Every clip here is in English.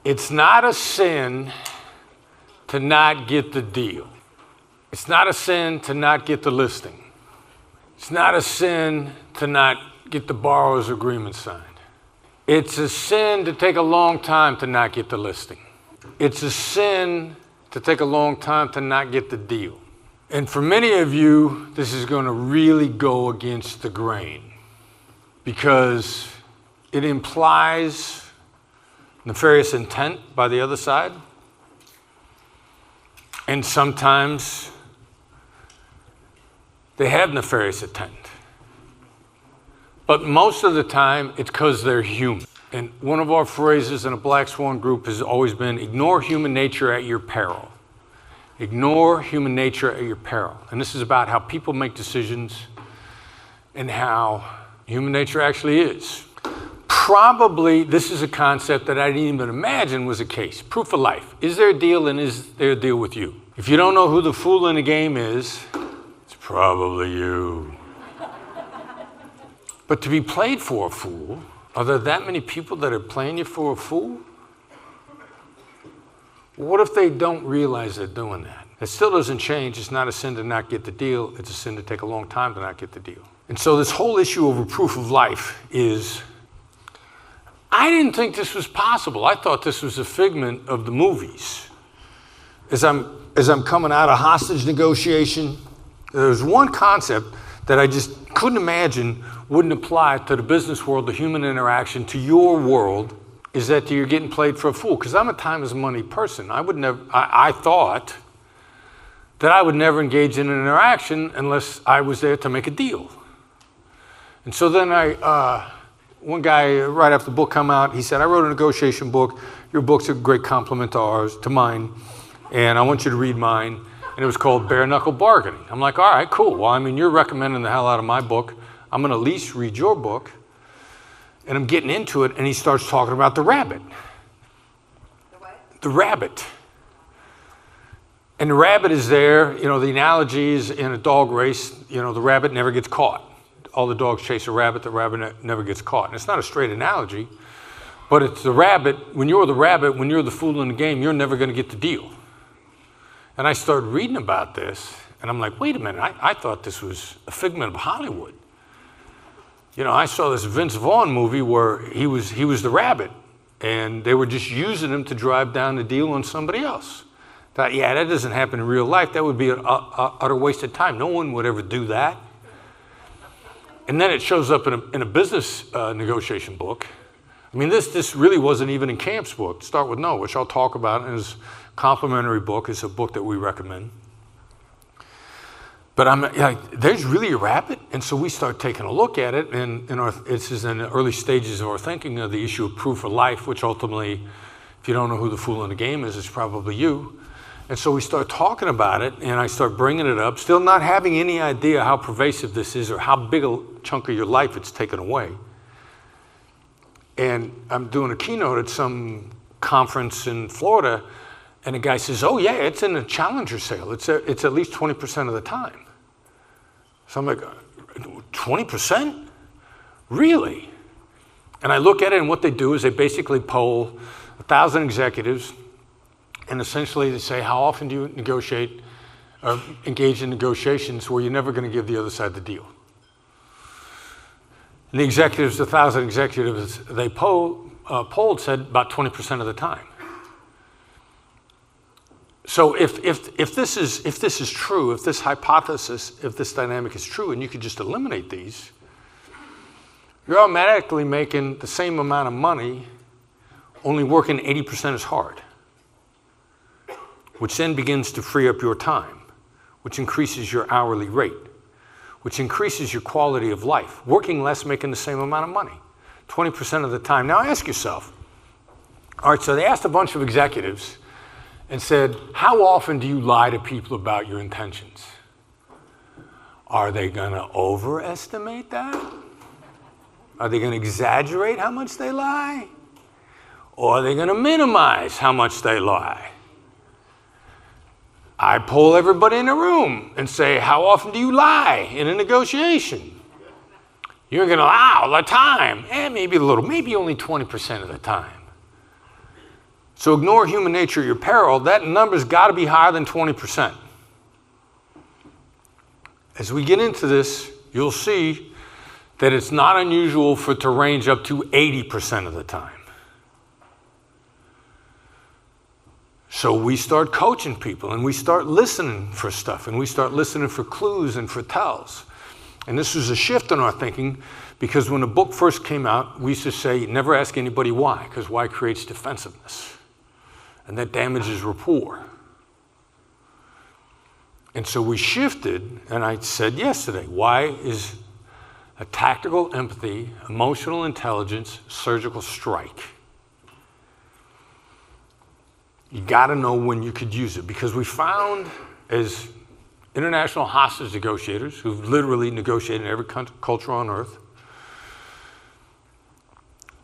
It's not a sin to not get the deal. It's not a sin to not get the listing. It's not a sin to not get the borrower's agreement signed. It's a sin to take a long time to not get the listing. It's a sin to take a long time to not get the deal. And for many of you, this is going to really go against the grain because it implies nefarious intent by the other side. And sometimes they have nefarious intent. But most of the time, it's because they're human. And one of our phrases in a Black Swan Group has always been, ignore human nature at your peril. Ignore human nature at your peril. And this is about how people make decisions and how human nature actually is. Probably this is a concept that I didn't even imagine was a case. Proof of life. Is there a deal and is there a deal with you? If you don't know who the fool in the game is, it's probably you. But to be played for a fool, are there that many people that are playing you for a fool? What if they don't realize they're doing that? It still doesn't change. It's not a sin to not get the deal. It's a sin to take a long time to not get the deal. And so this whole issue over proof of life is, I didn't think this was possible. I thought this was a figment of the movies. As I'm coming out of hostage negotiation, there's one concept that I just couldn't imagine wouldn't apply to the business world, the human interaction, to your world, is that you're getting played for a fool. Because I'm a time is money person. I thought that I would never engage in an interaction unless I was there to make a deal. And so then one guy, right after the book come out, he said, I wrote a negotiation book. Your book's a great compliment to mine. And I want you to read mine. And it was called Bare Knuckle Bargaining. I'm like, all right, cool. Well, I mean, you're recommending the hell out of my book. I'm going to at least read your book. And I'm getting into it, and he starts talking about the rabbit. The what? The rabbit. And the rabbit is there. You know, the analogy is in a dog race, you know, the rabbit never gets caught. All the dogs chase a rabbit, the rabbit never gets caught. And it's not a straight analogy, but it's the rabbit. When you're the fool in the game, you're never going to get the deal. And I started reading about this, and I'm like, wait a minute, I thought this was a figment of Hollywood. You know, I saw this Vince Vaughn movie where he was the rabbit, and they were just using him to drive down the deal on somebody else. Thought, yeah, that doesn't happen in real life. That would be an utter waste of time. No one would ever do that. And then it shows up in a business negotiation book. I mean, this really wasn't even in Camp's book, Start With No, which I'll talk about in his complimentary book. It's a book that we recommend. But I'm like, there's really a rabbit? And so we start taking a look at it, and this is in the early stages of our thinking of the issue of proof of life, which ultimately, if you don't know who the fool in the game is, it's probably you. And so we start talking about it, and I start bringing it up, still not having any idea how pervasive this is or how big a chunk of your life it's taken away. And I'm doing a keynote at some conference in Florida, and the guy says, oh yeah, it's in a Challenger sale. It's at least 20% of the time. So I'm like, 20%? Really? And I look at it, and what they do is they basically poll 1,000 executives, and essentially they say, how often do you negotiate or engage in negotiations where you're never going to give the other side the deal? And the executives, 1,000 executives they polled said about 20% of the time. So if this is true, if this hypothesis, if this dynamic is true, and you could just eliminate these, you're automatically making the same amount of money, only working 80% as hard, which then begins to free up your time, which increases your hourly rate, which increases your quality of life. Working less, making the same amount of money, 20% of the time. Now ask yourself, all right, so they asked a bunch of executives and said, how often do you lie to people about your intentions? Are they going to overestimate that? Are they going to exaggerate how much they lie? Or are they going to minimize how much they lie? I poll everybody in the room and say, how often do you lie in a negotiation? You're going to lie all the time. Maybe a little, maybe only 20% of the time. So ignore human nature at your peril. That number's got to be higher than 20%. As we get into this, you'll see that it's not unusual for it to range up to 80% of the time. So we start coaching people, and we start listening for stuff, and we start listening for clues and for tells. And this was a shift in our thinking, because when the book first came out, we used to say, never ask anybody why, because why creates defensiveness. And that damages rapport. And so we shifted, and I said yesterday, why is a tactical empathy, emotional intelligence, surgical strike? You got to know when you could use it, because we found as international hostage negotiators who've literally negotiated in every culture on earth,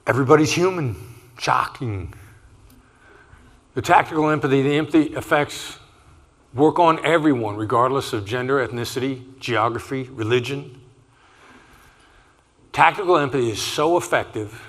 everybody's human. Shocking. The tactical empathy, the empathy effects work on everyone, regardless of gender, ethnicity, geography, religion. Tactical empathy is so effective